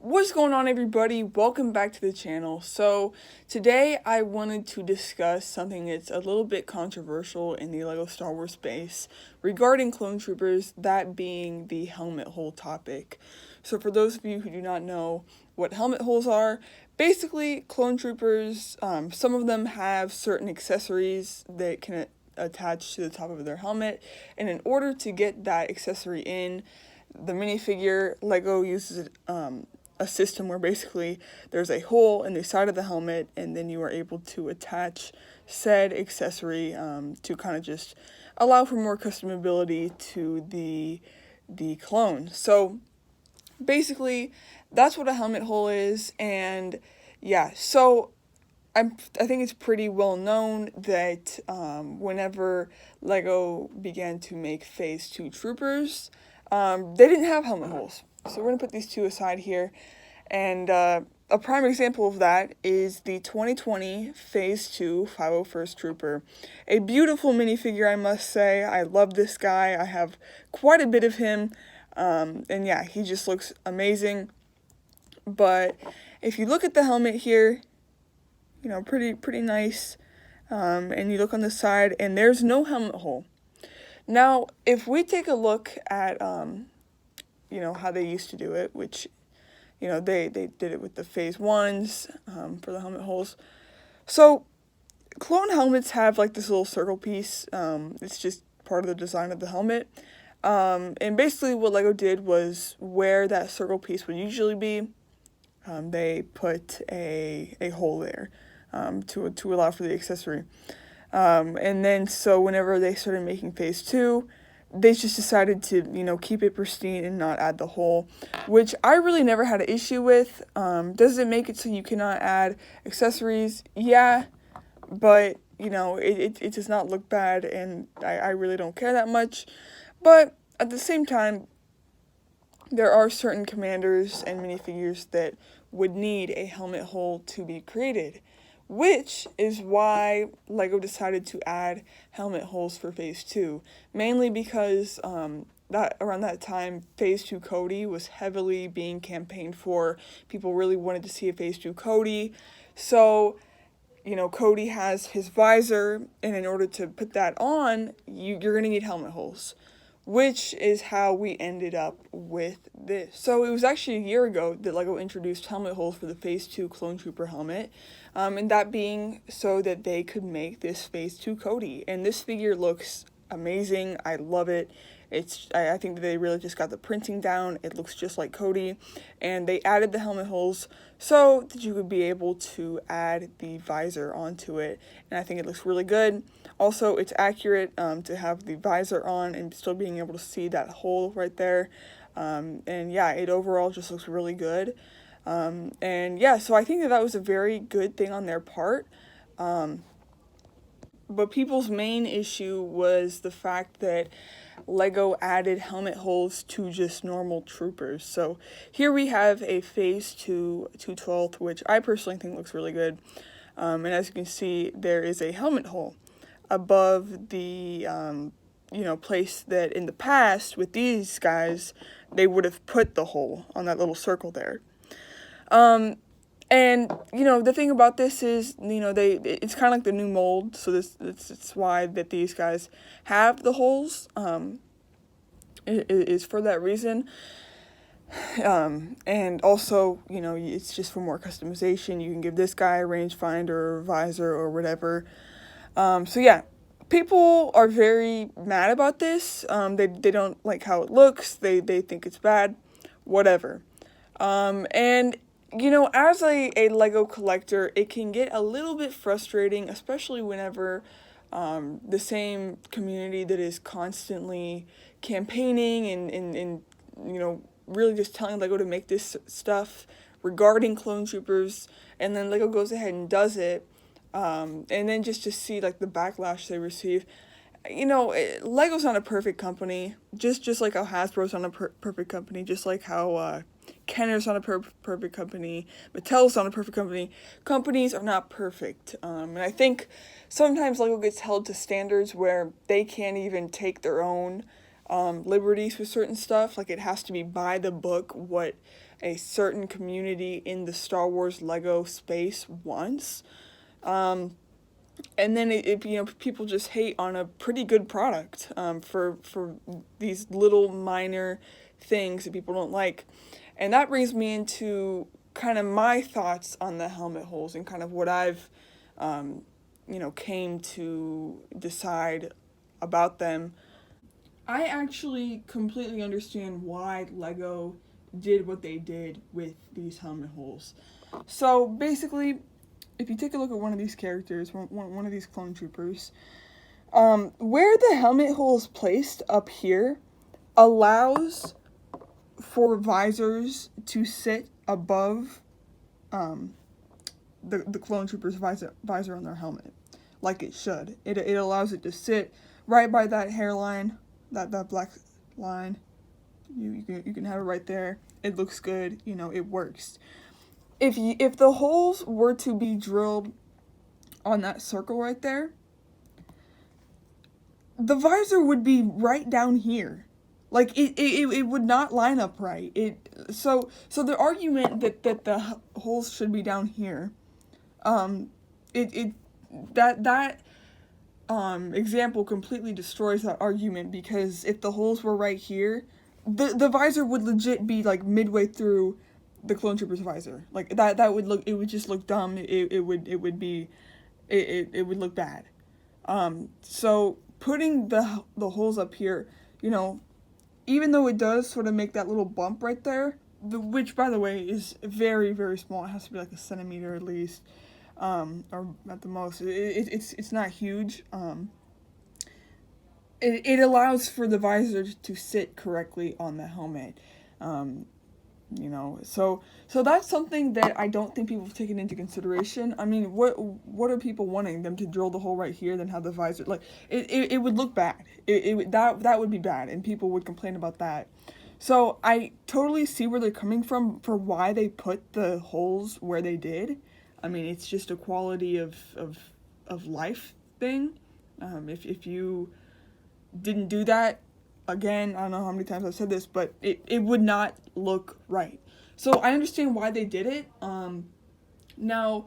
What's going on, everybody? Welcome back to the channel. So today I wanted to discuss something that's a little bit controversial in the LEGO Star Wars space regarding Clone Troopers, that being the helmet hole topic. So for those of you who do not know what helmet holes are, basically Clone Troopers, some of them have certain accessories that can attach to the top of their helmet, and in order to get that accessory in the minifigure, LEGO uses a system where basically there's a hole in the side of the helmet, and then you are able to attach said accessory to kind of just allow for more customability to the clone. So basically, that's what a helmet hole is, and yeah, so I think it's pretty well known that whenever LEGO began to make Phase 2 Troopers, they didn't have helmet holes. So we're going to put these two aside here. And a prime example of that is the 2020 Phase 2 501st Trooper. A beautiful minifigure, I must say. I love this guy. I have quite a bit of him. And yeah, he just looks amazing. But if you look at the helmet here, you know, pretty nice. And you look on the side, and there's no helmet hole. Now, if we take a look at, you know, how they used to do it, which, you know, they did it with the Phase 1s for the helmet holes. So, clone helmets have, like, this little circle piece. It's just part of the design of the helmet. And basically what LEGO did was where that circle piece would usually be, they put a hole there to allow for the accessory. And then, so whenever they started making Phase 2, they just decided to, you know, keep it pristine and not add the hole, which I really never had an issue with. Does it make it so you cannot add accessories? Yeah, but, you know, it does not look bad, and I really don't care that much. But at the same time, there are certain commanders and minifigures that would need a helmet hole to be created, which is why LEGO decided to add helmet holes for Phase 2, mainly because that around that time, Phase 2 Cody was heavily being campaigned for. People really wanted to see a Phase 2 Cody, so, you know, Cody has his visor, and in order to put that on, you're going to need helmet holes, which is how we ended up with this. So it was actually a year ago that LEGO introduced helmet holes for the Phase 2 Clone Trooper helmet, and that being so that they could make this Phase 2 Cody. And this figure looks amazing. I love it. I think that they really just got the printing down. It looks just like Cody, and they added the helmet holes so that you would be able to add the visor onto it, and I think it looks really good. Also, it's accurate to have the visor on and still being able to see that hole right there, and yeah, it overall just looks really good. And yeah, so I think that was a very good thing on their part. But people's main issue was the fact that LEGO added helmet holes to just normal troopers. So here we have a Phase 2 212th, which I personally think looks really good. And as you can see, there is a helmet hole above the, you know, place that in the past with these guys, they would have put the hole on that little circle there. And, you know, the thing about this is, you know, it's kind of like the new mold, so it's why that these guys have the holes, it is for that reason. And also, you know, it's just for more customization. You can give this guy a rangefinder or visor or whatever. So yeah, people are very mad about this. They don't like how it looks. They think it's bad, whatever. And you know, as a LEGO collector, it can get a little bit frustrating, especially whenever the same community that is constantly campaigning and you know, really just telling LEGO to make this stuff regarding Clone Troopers, and then LEGO goes ahead and does it, and then just to see, like, the backlash they receive. You know, LEGO's not a perfect company, just like how Hasbro's not a perfect company, just like how Kenner's not a perfect company, Mattel's not a perfect company. Companies are not perfect, and I think sometimes LEGO gets held to standards where they can't even take their own liberties with certain stuff. Like, it has to be by the book what a certain community in the Star Wars Lego space wants. And then people just hate on a pretty good product for these little minor things that people don't like. And that brings me into kind of my thoughts on the helmet holes and kind of what I've came to decide about them. I actually completely understand why Lego did what they did with these helmet holes. So basically, if you take a look at one of these characters, one of these clone troopers, where the helmet hole is placed up here allows for visors to sit above the clone trooper's visor on their helmet, like it should. It allows it to sit right by that hairline, that black line. You can have it right there. It looks good. It works. If the holes were to be drilled on that circle right there, the visor would be right down here. Like it would not line up right. So the argument that the holes should be down here, that example completely destroys that argument, because if the holes were right here, the visor would legit be like midway through the clone trooper's visor. Like that would just look dumb. It would look bad. So putting the holes up here, even though it does sort of make that little bump right there, which by the way is very, very small. It has to be like a centimeter at least, or at the most. It's not huge. It allows for the visor to sit correctly on the helmet. So that's something that I don't think people have taken into consideration. I mean, what are people wanting? Them to drill the hole right here, then have the visor, like, it would look bad. That would be bad, and people would complain about that. So I totally see where they're coming from for why they put the holes where they did. I mean, it's just a quality of life thing. If you didn't do that, again, I don't know how many times I've said this, but it would not look right. So I understand why they did it. Now,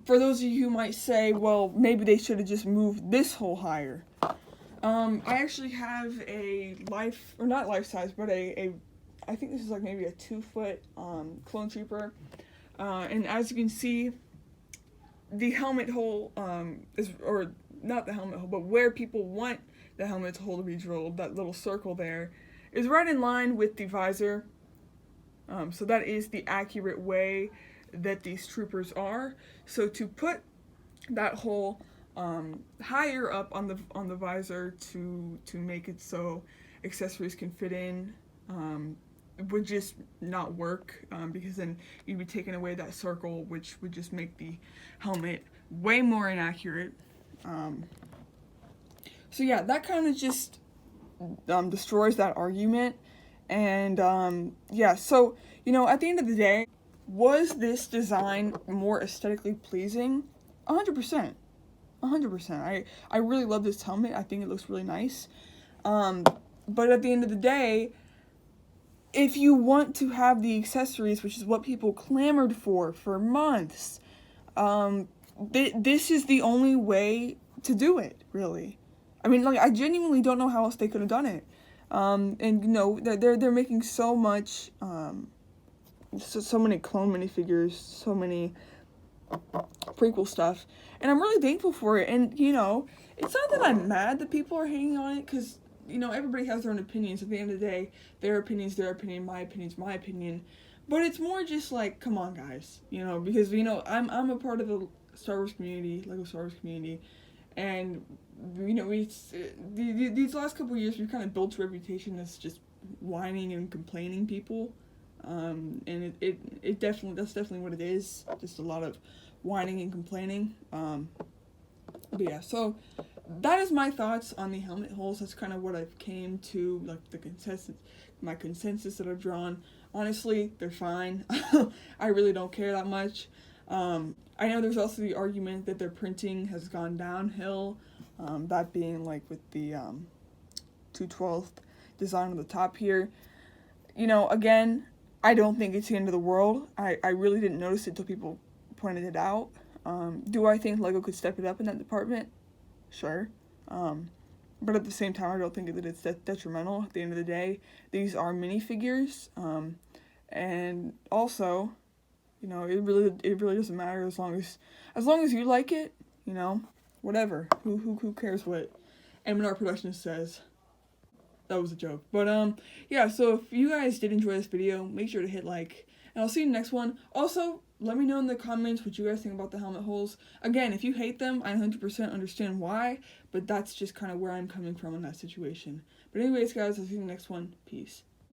for those of you who might say, well, maybe they should have just moved this hole higher. I actually have a not life size, but I think this is like maybe a 2-foot clone trooper. And as you can see, the helmet hole or not the helmet hole, but where people want the helmet's hole to be drilled, that little circle there, is right in line with the visor. So that is the accurate way that these troopers are. So to put that hole higher up on the visor to make it so accessories can fit in would just not work, because then you'd be taking away that circle, which would just make the helmet way more inaccurate. So yeah, that kind of just destroys that argument. And yeah, so at the end of the day, was this design more aesthetically pleasing? 100%. 100%. I really love this helmet. I think it looks really nice. But at the end of the day, if you want to have the accessories, which is what people clamored for months, this is the only way to do it, really. I mean, like, I genuinely don't know how else they could have done it. And they're making so much, so many clone minifigures, so many prequel stuff, and I'm really thankful for it. And it's not that I'm mad that people are hating on it, because everybody has their own opinions. At the end of the day, their opinion's their opinion, my opinion's my opinion. But it's more just like, come on, guys, because I'm a part of the Star Wars community, Lego Star Wars community, and these last couple of years we've kind of built a reputation as just whining and complaining people, and that's definitely what it is, just a lot of whining and complaining. But yeah, so that is my thoughts on the helmet holes. That's kind of what I've came to, like, my consensus that I've drawn. Honestly, they're fine. I really don't care that much. I know there's also the argument that their printing has gone downhill, that being like with the 2/12 design on the top here. Again, I don't think it's the end of the world. I really didn't notice it until people pointed it out. Do I think LEGO could step it up in that department? Sure. But at the same time, I don't think that it's detrimental. At the end of the day, these are minifigures. And also, you know, it really doesn't matter as long as you like it, you know, whatever. Who cares what M&R Productions says? That was a joke. But yeah, so if you guys did enjoy this video, make sure to hit like, and I'll see you in the next one. Also, let me know in the comments what you guys think about the helmet holes. Again, if you hate them, I 100% understand why, but that's just kind of where I'm coming from in that situation. But anyways, guys, I'll see you in the next one. Peace.